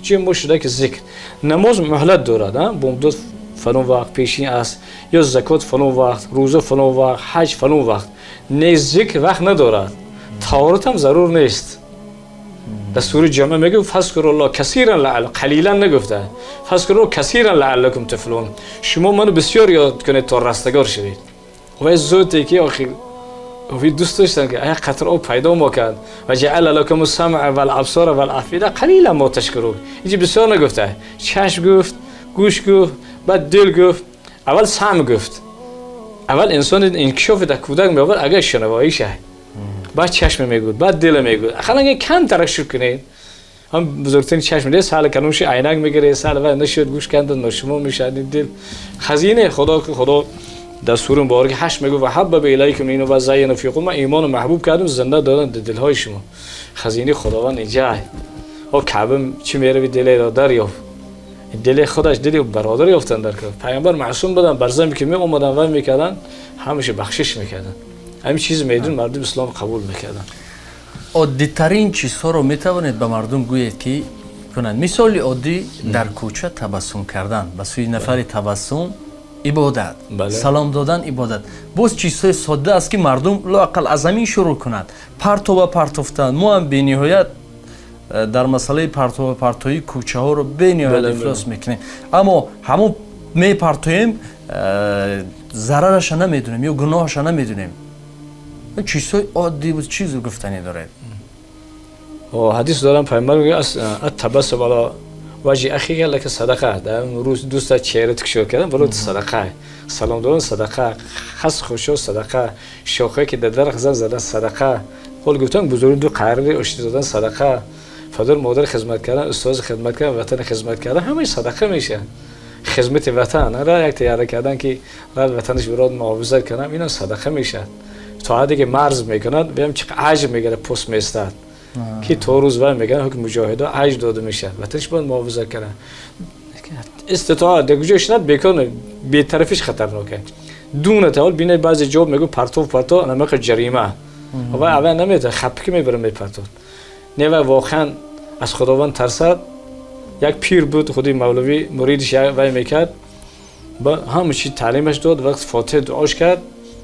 چه مشده که ذکر نماز مهلت دارد. بمدت فلان وقت پیشین است یا زکات فلان وقت روزه فلان وقت حج فلان وقت. نه ذکر وقت ندارد. طهارت هم ضرور نیست. در سوره جمعه میگه فذکروا الله کثیرا لعل قلیلا نگفته. فذکروا کثیرا لعلکم تفلحون. شما منو بسیار یاد کنید تا رستگار شوید. و زودی که آخر وی دوست داشتن که ای قطر او پیدا ما کرد و جعل لکم السمع والابصار والافئده قلیلا ما تشکرون. اینجا بسیار نگفته. چشم گفت، گوش گفت، بعد دل گفت. اول سمع گفت. اول انسان انکشاف در کودک می‌آورد اگر شنوایی شه. بعد چشم میگود، بعد دل میگود. اخلا اگه کم ترشح کنید هم بزرگترین چشم دیگه سال کنونش عینک میگیره سال و نشد گوش کندن نشما میشه دل خزینه خدا در سوره مبارکه 8 میگه و حبب الیکم اینو و زین فی قلوبکم ایمان محبوب کردم زنده دادن دل های شما. خزینه خداوند اینجا او کعبه چی میره به دل را دریافت. دل خودش دل برادر یافتن در که پیامبر معصوم بودن بر زمین که می اومدن و میکردن همیشه بخشش میکردن. همین چیز میدون مردم اسلام قبول میکردن. عادی ترین چیزها رو میتوانید به مردم گویید که کنند. مثال عادی در کوچه تبسم کردن، به سوی نفر تبسم عبادت، سلام دادن عبادت. باز چیزهای ساده است که مردم لااقل از همین شروع کنند. پرتو پرتوفتن ما هم بی‌نهایت در مسئله پرتو پرتویی کوچه ها رو بی‌نهایت افلاس میکنیم. اما همون می پرتویم ضررش نمیدونیم یا گناهش نمیدونیم. چیزهای عادی بود چیزی گفتنی داره. حدیث دارم پیامبر میگه التبسم علی وجه اخیک لک صدقه. در روز دوست چهره تکشور کردن برای صدقه. سلام دادن صدقه، خس خوشو صدقه، شاخه که در درخت زدن صدقه. قول گفتن بزرگ دو قراره اشتی دادن صدقه. پدر مادر خدمت کردن، استاد خدمت کردن، وطن خدمت کردن همه صدقه میشه. خدمت وطن را یک تیاره کردن که وطنش برات محافظت کنم اینا صدقه میشه. تا حدی که مرز میکند بهم چه عجب میگیره پست میستاد که تو روز ور میگن حکم مجاهدا عجب داده میشه وطنش باید محافظت کنه. استطاعت دیگه‌اش ند بکنه بی‌طرفیش خطرناکه. دونه تا حال بینه بعضی جواب میگه پرتو نمک جریمه. و اول نمیده خپکی میبره میپرتو. نه واقعا از خداوند ترسد. یک پیر بود خودی مولوی مریدش وای میکرد با همه چی تعلیمش داد. وقت فاتحه دعاش کرد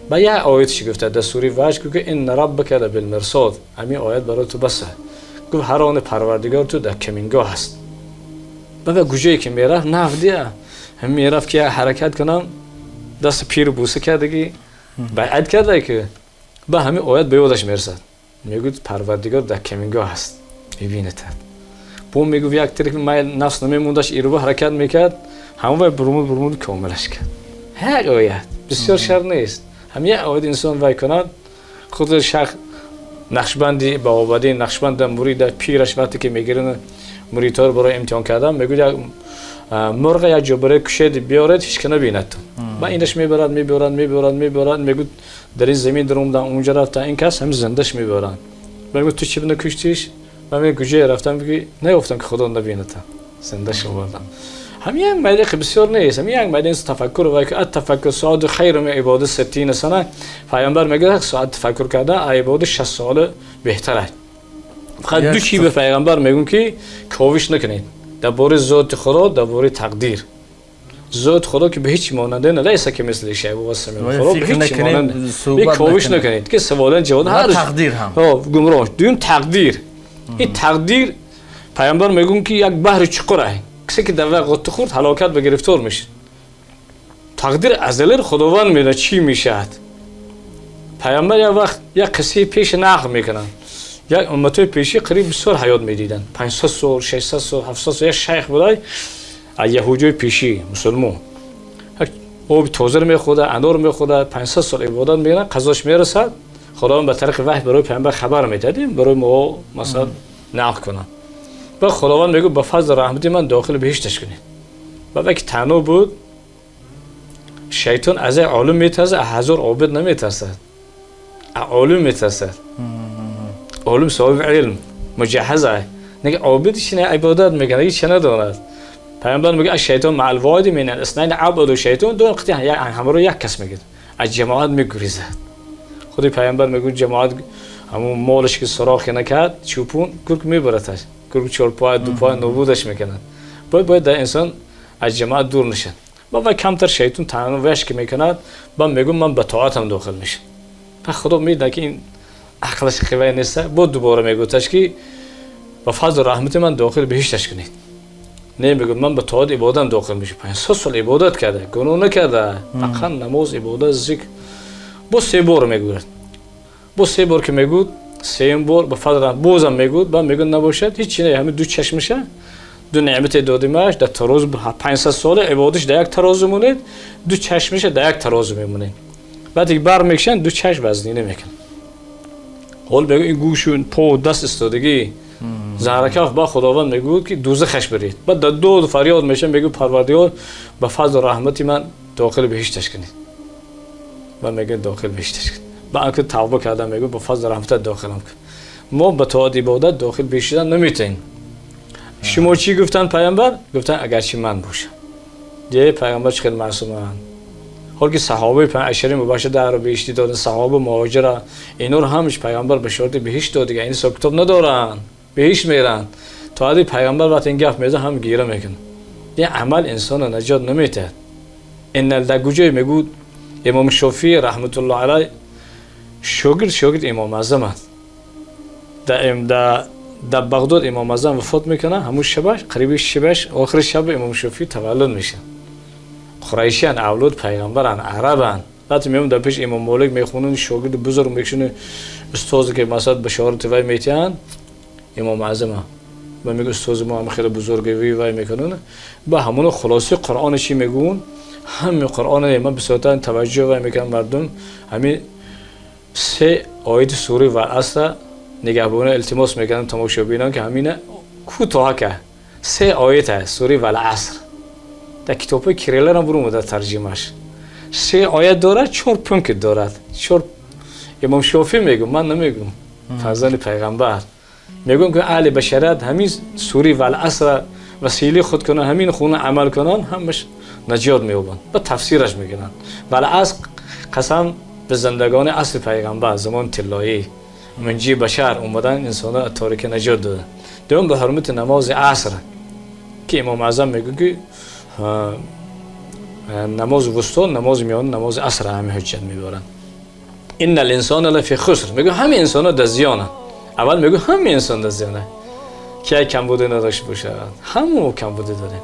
با یک آیتش گفته دستوری وحش که ان ربک لبالمرصاد، همین آیت برای تو بسه. گفت هر آن پروردگار تو در کمینگاه هست. و گوجه‌ای که میرفت نفدیه هم میرفت که حرکت کنم دست پیر بوسه کردگی بیعت کرده که با همین آیت به یادش میرسد. میگوید پروردگار در کمینگاه هست ببینه تا بوم میگو یک طریق مایل نفس نمیموندش ایرو حرکت میکرد همون برمود کاملش کرد. یک آیت بسیار شر نیست. همین آیت انسان وای کند خود شخص نقشبندی با آبادی نقشبند مرید پیرش وقتی که میگیرن مریدها رو برای امتحان کردن میگوید مرغ یک جبره کشید بیارد هیچ که نبیند. با اینش میبرد میگوید در این زمین دروم در اونجا رفته این کس هم زندش میبرن. میگوید تو چی نکشتیش؟ من میگم گوشه رفتم بگی نگفتم که خدا نبیند زندش آوردم. همین مایده که بسیار نیست. همین یک مایده تفکر و که التفکر ساعت خیر من عبادت 60 سنه. پیامبر میگه ساعت تفکر کردن عبادت 60 سال بهتره. فقط دو چیز به پیامبر میگن که کاوش نکنید درباره ذات خدا درباره تقدیر. ذات خدا که به هیچ ماننده نیست که مثل شیء و سمی خدا به هیچ ماننده کاوش نکنید که سوال جواب هر تقدیر هم گمراه دوم تقدیر. این تقدیر پیامبر میگن که یک بحر چقره کسی که در وقت خورد هلاکت به گرفتار میشه. تقدیر ازلی خداوند میدونه چی میشه. پیامبر یک وقت یک کسی پیش نقل میکنن یک امتی پیشی قریب بسیار حیات میدیدن 500 سال 600 سال 700 سال. یک شیخ بودای از یهودی پیشی مسلمان او توزر میخوره انار میخوره 500 سال عبادت میکنه قضاش میرسد خداوند به طریق وحی برای پیامبر خبر میدادیم برای ما مثلا نقل کنن. و خداوند میگه با فضل رحمتی من داخل بهشتش کنید. و وقتی تنها بود شیطان از عالم میترسه از هزار عابد نمیترسد. عالم میترسد. عالم صاحب علم مجهزه نگه عابدش نه عبادت میکنه هیچ نداند. پیامبر میگه از شیطان مع الوالد من الاثنين عبد و شیطان دو قطعه همه رو یک کس میگه از جماعت میگریزه. خودی پیامبر میگه جماعت همون مالش که سراخی نکرد چوپون گرگ میبرتش گرگ چهار پای دو پای نابودش میکنن. باید در انسان از جماعت دور نشد. با کمتر شیطان تنها وش که میکند با میگم من به طاعتم داخل میشم. خدا میدونه که این عقلش خواه نیست. بود دوباره میگوتش که با فضل رحمت من داخل بهشتش کنید. نه میگم من به طاعت عبادتم داخل میشم. 500 سال عبادت کرده گناه نکرده فقط نماز عبادت ذکر با 3 بار میگوید. با 3 بار که میگود 3 بار به فضل رحمت بازم میگود با میگن نباشد هیچ نه همین دو چشمشه دو نعمت دادیمش در تراز 500 سال عبادتش در یک تراز مونید دو چشمشه در یک تراز میمونه. بعد بر میکشن دو چشم وزنی نمیکن. حال بگو این گوشون پا دست استادگی زهرکاف با خداوند میگود که دوزخش برید. بعد دو فریاد میشن بگو پروردگار با فضل رحمتی من داخل بهشتش کنید. و میگه داخل بهشتش کنید. با اینکه توبه کردم میگه با فضل رحمت داخلم کن. ما به طاعت عبادت داخل بهشتن نمیتونیم. شما چی گفتن پیامبر؟ گفتن اگرچه من باشم. دیگه پیامبر چقدر معصومه. حال که صحابه عشره مباشر در رو بهشتی دادن صحابه مهاجره اینا رو همش پیامبر بشارت بهشت داد دیگه. این سب کتاب ندارن بهشت میرن. تا حدی پیامبر وقت این گفت میزه هم گیره میکنه. یه عمل انسان نجات نمیده. این الدگوجه میگود امام شافعی رحمت الله علیه شاگرد امام اعظم است. در بغداد امام اعظم وفات میکنه همون شبش قریب شبش آخر شب امام شافعی تولد میشه. قریشیان اولاد پیغمبران عربان. وقتی میام در پیش امام مالک میخونن شاگرد بزرگ میشونه استاد که مثلا بشارت وای میتیان امام اعظم و میگه استاد ما هم خیلی بزرگی وای میکنن با همون خلاصه قرآن چی میگون همین قرآن من به صورت توجه وای میکنم مردم همین 3 آیت سوره والعصر نگهبان التماس میکنم تماشاگران که همینه کوتاه که 3 آیت است سوره والعصر در کتاب کریلر هم برو در ترجمهش 3 آیت دارد 4 پونک دارد 4 امام شافعی میگم من نمیگم فرزند پیغمبر میگم که اهل بشریت همین سوره والعصر وسیله خود کنن همین خونه عمل کنن همش نجات مییابن. با تفسیرش میگن والعصر قسم به زندگان اصل پیغمبر زمان طلایی منجی بشر اومدن انسان تاریک نجات دادن. دوم به حرمت نماز عصر که امام اعظم میگه که نماز وسطا نماز میان نماز عصر همه حجت میبرن. ان الانسان لفی خسر، میگه همه انسان ها در زیانه. اول میگه همه انسان در زیانه که کمبود نداشته باشه، همون کمبود داره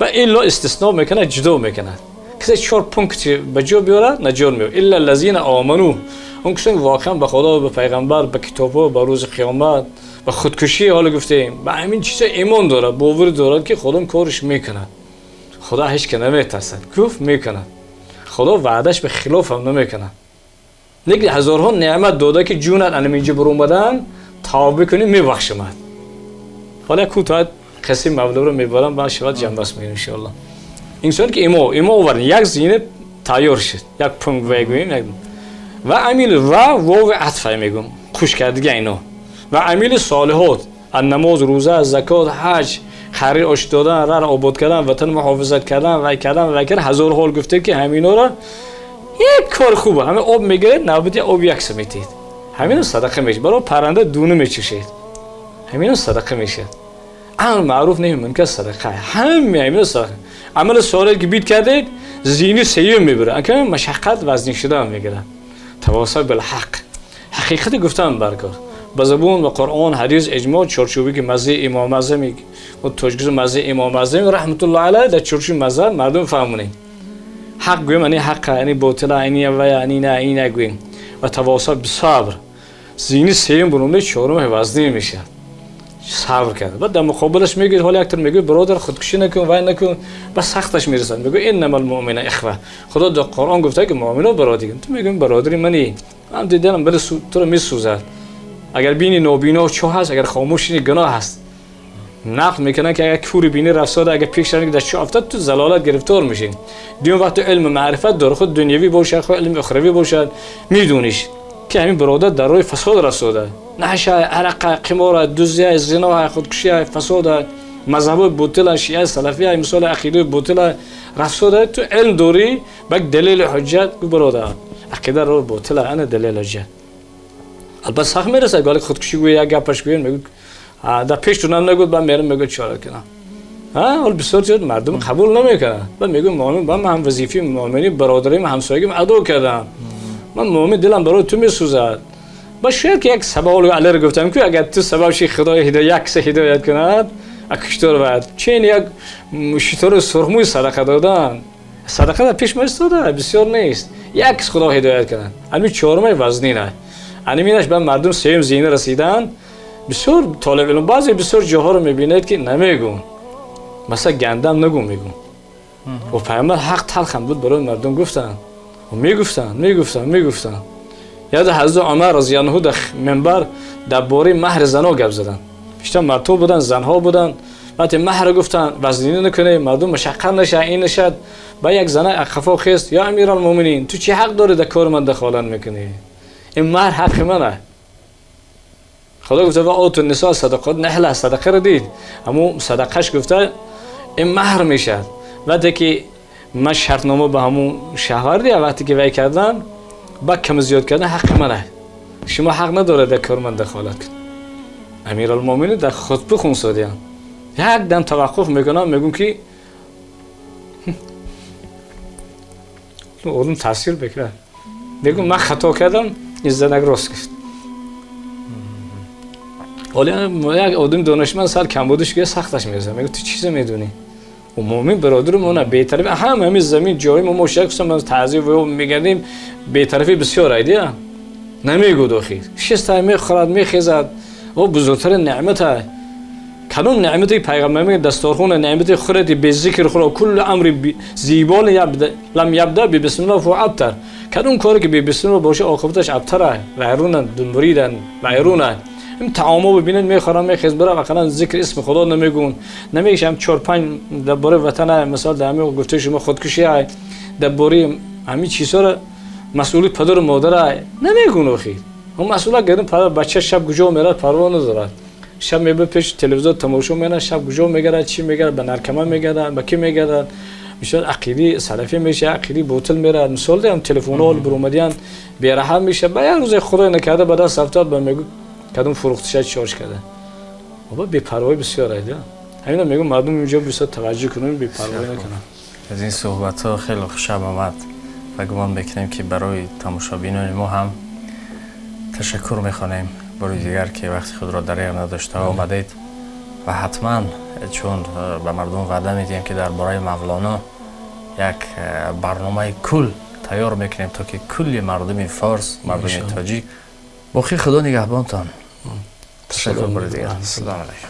و الا استثناء میکنه، جدا میکنه. کسی 4 پونکت به جا بیاره نجات میبره. الا الذين آمنوا، اون کسی واقعا به خدا، به پیغمبر، به کتابا، به روز قیامت، به خودکشی حالا گفتیم به همین چیزا ایمان داره، باور داره که خدا کارش میکنه. خدا هیچ که نمیترسد، گفت میکنه. خدا وعدش به خلاف هم نمیکنه. نگه هزارها نعمت داده که جونت انمیجه بر اومدن توبه کنی میبخشمد. حالا کوتاه قصه مولا رو میبرم با شواد جنب بس میگم ان شاء الله. انسان که ایما آورد یک زینه تیار شد، یک پنگ وگویم و عمیل و واو عطف میگم خوش کردگی اینا و عمیل صالحات، نماز، روزه، زکات، حج، خرید آش دادن، راه آباد کردن، وطن محافظت کردن و هزار حال گفته که همینا را یک کار خوبه. همه آب میگیره نوبت آب یک میتید، همین صدقه میشه. برای پرنده دونه میچشید، همین صدقه میشه. امر معروف نمیمون که صدقه، همین صدقه. عمل صالح که بیت کردید زینی سیوم میبره، اگه مشقت وزنی شده هم میگیره. تواصل بالحق، حقیقت گفتن برکار با زبون و قرآن، حدیث، اجماع، چارچوبی که مزه امام اعظم و توجیه مزه امام اعظم رحمت الله علیه در چارچوب مزه مردم فهمونیم. حق گویم یعنی حق، یعنی باطل، یعنی و یعنی نه این نگویم. و تواصل بالصبر، زینی سیوم برونه، چهارم وزنی میشه. صبر کرد. بعد در مقابلش میگه حالا اکتر میگه برادر خودکشی نکن و نکن، بس سختش میرسن. میگه انما المؤمنون اخوه. خدا در قرآن گفته که مؤمنا برادرن. تو میگی برادری منی، من دیدم بله تو رو میسوزد. اگر بینی نابینا چه هست، اگر خاموشی گناه هست. نقد میکنه که اگر کوری بینی رفساده، اگر پیش شدن در چه افتاد تو زلالت گرفتار میشین. دیون وقت علم معرفت داره، خود دنیوی باشه، خود علم اخروی باشه، میدونیش که همین برادر در راه فساد رسیده. نحشه، عرق، قمار، دزدی، زنا، خودکشی، فساد، مذهب باطل، شیعه، سلفی، مثال عقیده باطل رسیده. تو علم داری، بک دلیل حجت برادر. عقیده رو باطل، انا دلیل حجت. البته سخت میرسه گالی خودکشی گویی، اگه گپش گویی میگه در پیش تو نگود، بعد میرم میگه چاره کنم. حال بسیار زیاد مردم قبول نمیکنن. بعد میگه مؤمن، من هم وظیفه مؤمنی برادریم، همسایگیم ادا کردم. من مؤمن دلم برای تو میسوزد. با شاید که یک سبب علی رو گفتم که اگر تو سبب شی خدای هدایت یک سه هدایت کند، اکشتر بعد چین یک شطور سرخموی صدقه دادن، صدقه در پیش میستاده بسیار نیست. یک خدا هدایت کند. همین چهارم وزنی نه. همینش به مردم سیم زینه رسیدن. بسیار طالب علم بعضی بسیار جاها رو میبینید که نمیگون. مثلا گندم نگون میگون. و پیامبر حق تلخم بود برای مردم گفتن. و میگفتن. یاد حضرت عمر رضی الله عنه در منبر درباره مهر زنا گپ زدن. بیشتر مرتو بودن، زنها بودن. وقتی مهر گفتن وزنی نکنه، مردم مشقت نشه، این نشد. با یک زنه اخفا خست، یا امیرالمومنین تو چی حق داری در کار من دخالت میکنی؟ این مهر حق منه. خدا گفته و آتوا النساء صدقات، نحله صدقه رو دید، اما صدقهش گفته این مهر میشه. وقتی که من شرطنامه به همون شهر دید، وقتی که وی کردن با کم زیاد کردن حق منه. شما حق نداره در کار من دخالت کن. امیرالمومنین در خطبه خونسادیان یک دم توقف میکنن، میگن که اون تاثیر بکره. میگم من خطا کردم، این زنک راست گفت. ولی یک آدم دانشمند سال کمبودش که سختش میرسه. میگه تو چیزی میدونی؟ و مومن برادرمونه بی‌طرفی همین زمین جای ما مشکل من تعذیب و میگردیم بی‌طرفی بسیار ایده. نمیگو داخل. شست میخورد میخیزد. و بزرگترین نعمت کدوم نعمتی پیغمبر میگه دستارخون نعمت خودت به ذکر خدا کل امر زیبال لم یبدا بسم الله فابتر. کدوم کاری که به بسم الله باشه عاقبتش ابتره. ویرونن دنبریدن ویرونن. این تعامل ببینید میخورن میخیز بره مثلا ذکر اسم خدا نمیگون. نمیگم 4 5 درباره وطن مثلا در همین گفته شما خودکشی های درباره همین چیزا رو مسئولیت پدر و مادر نمیگون اخی. اون مسئولا گردن پدر بچه شب کجا میره پروا نداره. شب میبره پیش تلویزیون تماشا میکنه، شب کجا میگره، چی میگره، به نرکمان میگره، به کی میگره، میشه عقیدی سلفی میشه، عقیدی باطل میره. مثال دارم تلفن‌ها برآمدن بی‌رحم میشه. با یه روز خدای نکرده بعد از هفته به میگه کدوم فروخته شد شارژ کرده. بابا بی‌پروایی بسیار ایده. همینا میگم مردم اینجا بسیار توجه کنن بی‌پروایی نکنن. از این صحبت ها خیلی خوشم آمد و گمان میکنیم که برای تماشابینان ما هم تشکر میخوانیم برای دیگر که وقتی خود را دریغ نداشته آمدید و حتما چون به مردم وعده میدیم که درباره مولانا یک برنامه کل تیار میکنیم تا که کل مردم فارس، مردم تاجیک باقی خدا نگهبانتان. تشکر برای دیگر. سلام علیکم.